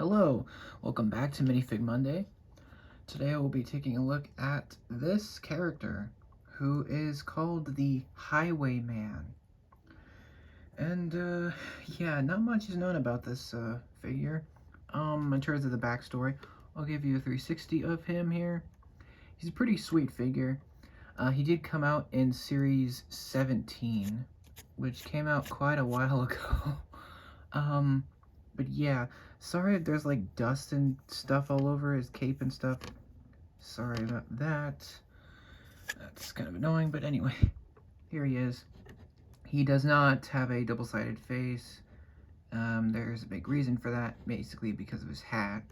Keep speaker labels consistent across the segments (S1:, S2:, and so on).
S1: Hello, welcome back to Minifig Monday. Today I will be taking a look at this character who is called the Highwayman. And yeah, not much is known about this figure. In terms of the backstory, I'll give you a 360 of him here. He's a pretty sweet figure. He did come out in Series 17, which came out quite a while ago. But yeah, sorry if there's like dust and stuff all over his cape and stuff. Sorry about that. That's kind of annoying, but anyway, here he is. He does not have a double-sided face. There's a big reason for that, basically because of his hat.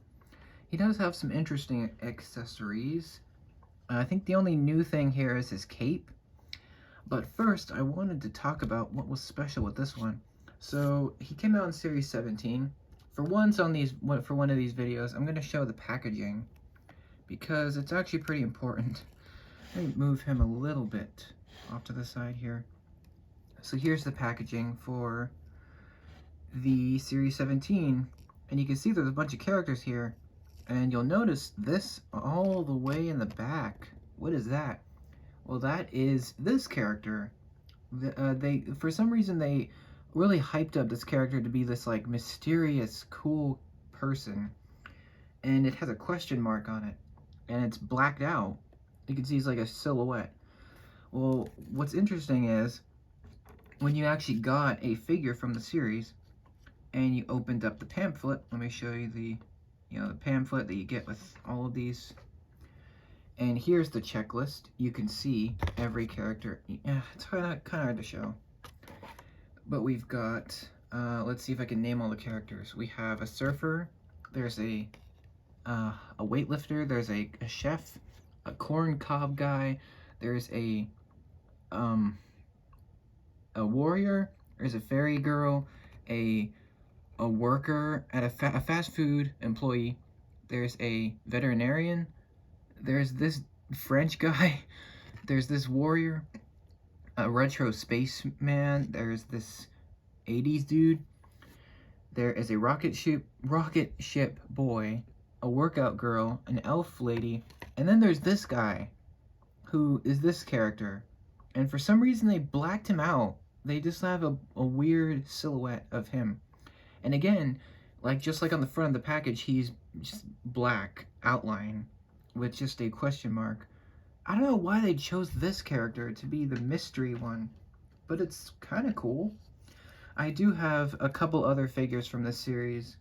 S1: He does have some interesting accessories. I think the only new thing here is his cape. But first, I wanted to talk about what was special with this one. So, he came out in Series 17. For one of these videos, I'm going to show the packaging, because it's actually pretty important. Let me move him a little bit off to the side here. So here's the packaging for the Series 17, and you can see there's a bunch of characters here, and you'll notice this all the way in the back. What is that? Well, that is this character. For some reason, they really hyped up this character to be this like mysterious, cool person, and it has a question mark on it, and it's blacked out. You can see it's like a silhouette. Well, what's interesting is when you actually got a figure from the series and you opened up the pamphlet. Let me show you the the pamphlet that you get with all of these. And here's the checklist. You can see every character. Yeah, it's kind of hard to show. But we've got, let's see if I can name all the characters. We have a surfer, there's a weightlifter, there's a chef, a corn cob guy, there's a warrior, there's a fairy girl, a worker at a fast food employee, there's a veterinarian, there's this French guy, there's this warrior, a retro spaceman, there's this 80s dude, there is a rocket ship boy, a workout girl, an elf lady, and then there's this guy, who is this character. And for some reason they blacked him out. They just have a weird silhouette of him. And again, just like on the front of the package, he's just black outline with just a question mark. I don't know why they chose this character to be the mystery one, but it's kind of cool. I do have a couple other figures from this series.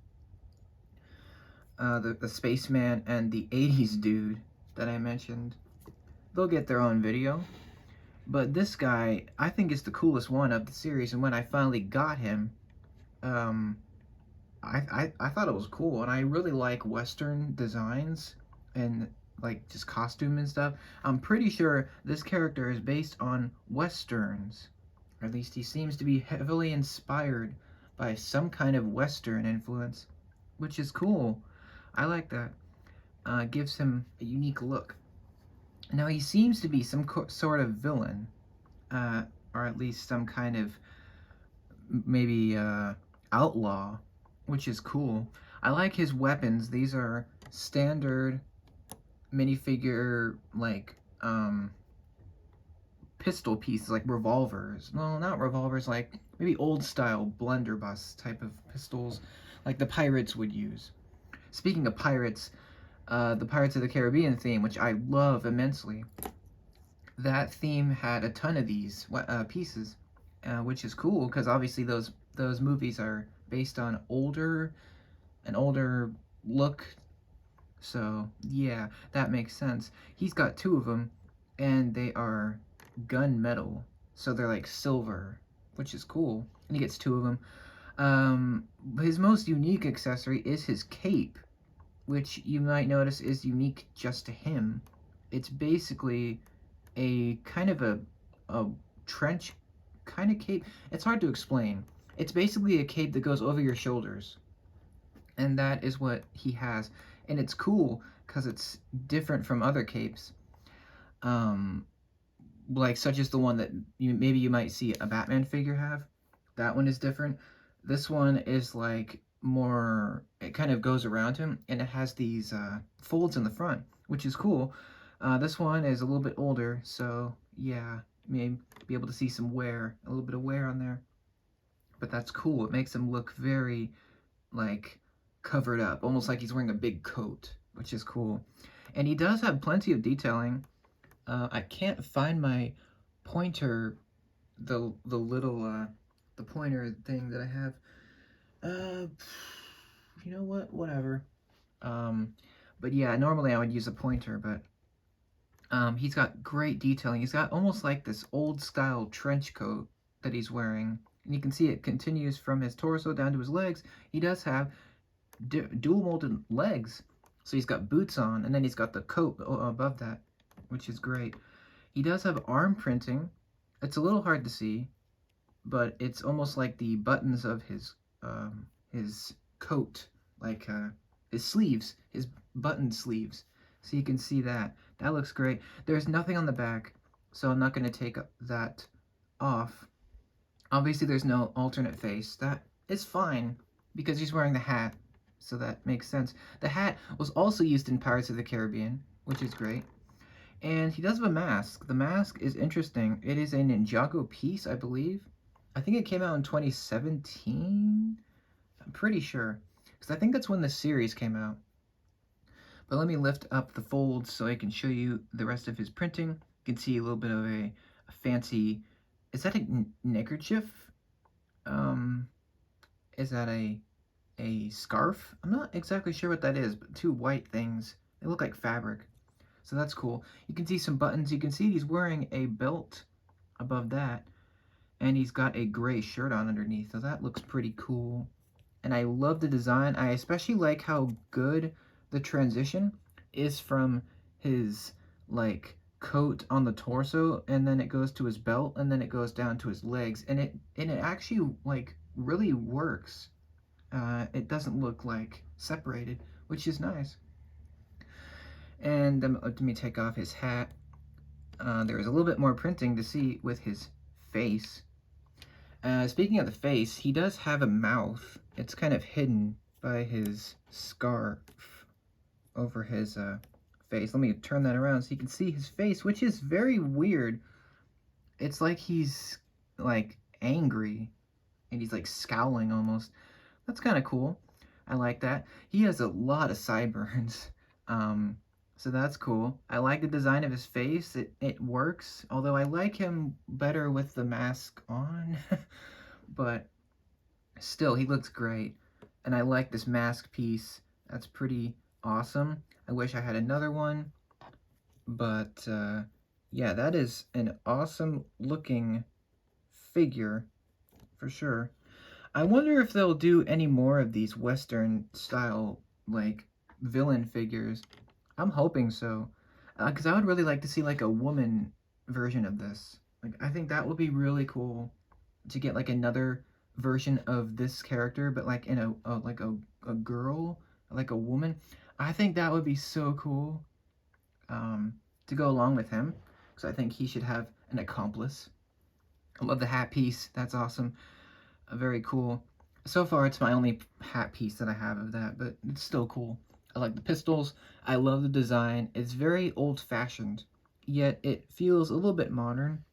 S1: The spaceman and the 80s dude that I mentioned. They'll get their own video. But this guy, I think, is the coolest one of the series, and when I finally got him, I thought it was cool, and I really like Western designs and like just costume and stuff. I'm pretty sure this character is based on Westerns, or at least he seems to be heavily inspired by some kind of Western influence, which is cool. I like that. Gives him a unique look. Now he seems to be some sort of villain, or at least some kind of maybe outlaw, which is cool. I like his weapons. These are standard minifigure like pistol pieces, like revolvers. Well, not revolvers, like maybe old style blunderbuss type of pistols, like the pirates would use. Speaking of pirates, the Pirates of the Caribbean theme, which I love immensely, that theme had a ton of these pieces, which is cool because obviously those movies are based on an older look. So yeah, that makes sense. He's got two of them, and they are gunmetal, so they're like silver, which is cool. And he gets two of them. His most unique accessory is his cape, which you might notice is unique just to him. It's basically a kind of a trench kind of cape. It's hard to explain. It's basically a cape that goes over your shoulders. And that is what he has. And it's cool because it's different from other capes. Like such as the one that maybe you might see a Batman figure have. That one is different. This one is like more, it kind of goes around him, and it has these folds in the front, which is cool. This one is a little bit older, so yeah, may be able to see some wear, a little bit of wear on there. But that's cool. It makes him look very, like, covered up, almost like he's wearing a big coat, which is cool. And he does have plenty of detailing. I can't find my pointer, the little, the pointer thing that I have. Uh, you know what? Whatever. Um, but yeah, normally I would use a pointer, but he's got great detailing. He's got almost like this old style trench coat that he's wearing. And you can see it continues from his torso down to his legs. He does have dual molded legs. So he's got boots on, and then he's got the coat above that, which is great. He does have arm printing. It's a little hard to see, but it's almost like the buttons of his coat, like his sleeves, his button sleeves. So you can see that. That looks great. There's nothing on the back, so I'm not going to take that off. Obviously, there's no alternate face. That is fine because he's wearing the hat, so that makes sense. The hat was also used in Pirates of the Caribbean, which is great. And he does have a mask. The mask is interesting. It is a Ninjago piece, I believe. I think it came out in 2017. I'm pretty sure, because I think that's when the series came out. But let me lift up the folds so I can show you the rest of his printing. You can see a little bit of a fancy, is that a neckerchief? Is that a scarf? I'm not exactly sure what that is, but two white things. They look like fabric. So that's cool. You can see some buttons. You can see he's wearing a belt above that. And he's got a gray shirt on underneath. So that looks pretty cool. And I love the design. I especially like how good the transition is from his, like, coat on the torso, and then it goes to his belt, and then it goes down to his legs. And it actually, like, really works. It doesn't look, like, separated, which is nice. And let me take off his hat. There is a little bit more printing to see with his face. Speaking of the face, he does have a mouth. It's kind of hidden by his scarf over his face. Let me turn that around so you can see his face, which is very weird. It's like he's, like, angry, and he's, like, scowling almost. That's kind of cool. I like that. He has a lot of sideburns. So that's cool. I like the design of his face. It works, although I like him better with the mask on. But still, he looks great. And I like this mask piece. That's pretty awesome. I wish I had another one. But yeah, that is an awesome looking figure for sure. I wonder if they'll do any more of these Western style, like, villain figures. I'm hoping so. Because I would really like to see, like, a woman version of this. Like, I think that would be really cool to get, like, another version of this character, but, like, in like, a girl, like a woman. I think that would be so cool to go along with him. Because I think he should have an accomplice. I love the hat piece. That's awesome. Very cool. So far, it's my only hat piece that I have of that, but it's still cool. I like the pistols. I love the design. It's very old-fashioned, yet it feels a little bit modern.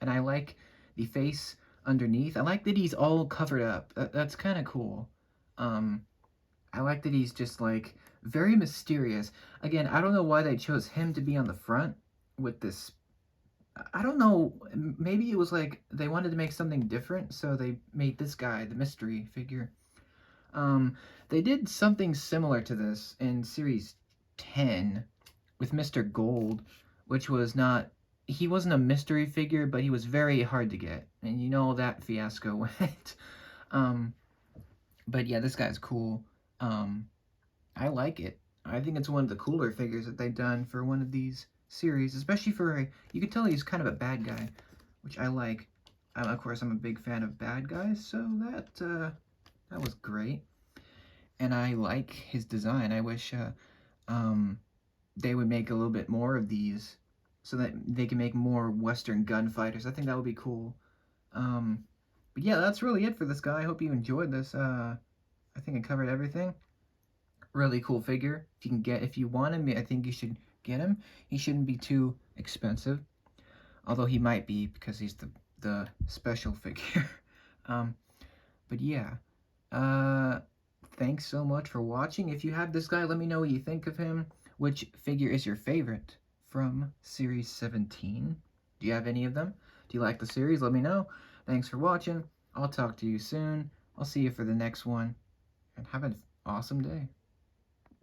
S1: And I like the face underneath. I like that he's all covered up. That's kind of cool. I like that he's just, like, very mysterious. Again, I don't know why they chose him to be on the front with this. I don't know, maybe it was like they wanted to make something different, so they made this guy the mystery figure. They did something similar to this in Series 10 with Mr. Gold, which was not, he wasn't a mystery figure, but he was very hard to get, and you know that fiasco went. But yeah, this guy's cool. I like it. I think it's one of the cooler figures that they've done for one of these series, especially for a, you could tell he's kind of a bad guy, which I like. Of course, I'm a big fan of bad guys, so that was great. And I like his design. I wish they would make a little bit more of these so that they can make more Western gunfighters. I think that would be cool. But yeah, that's really it for this guy. I hope you enjoyed this. I think I covered everything. Really cool figure. If you want him, I think you should get him. He shouldn't be too expensive, although he might be because he's the special figure. um, but yeah, uh, thanks so much for watching. If you have this guy, let me know what you think of him. Which figure is your favorite from Series 17? Do you have any of them? Do you like the series? Let me know. Thanks for watching. I'll talk to you soon. I'll see you for the next one. And have an awesome day.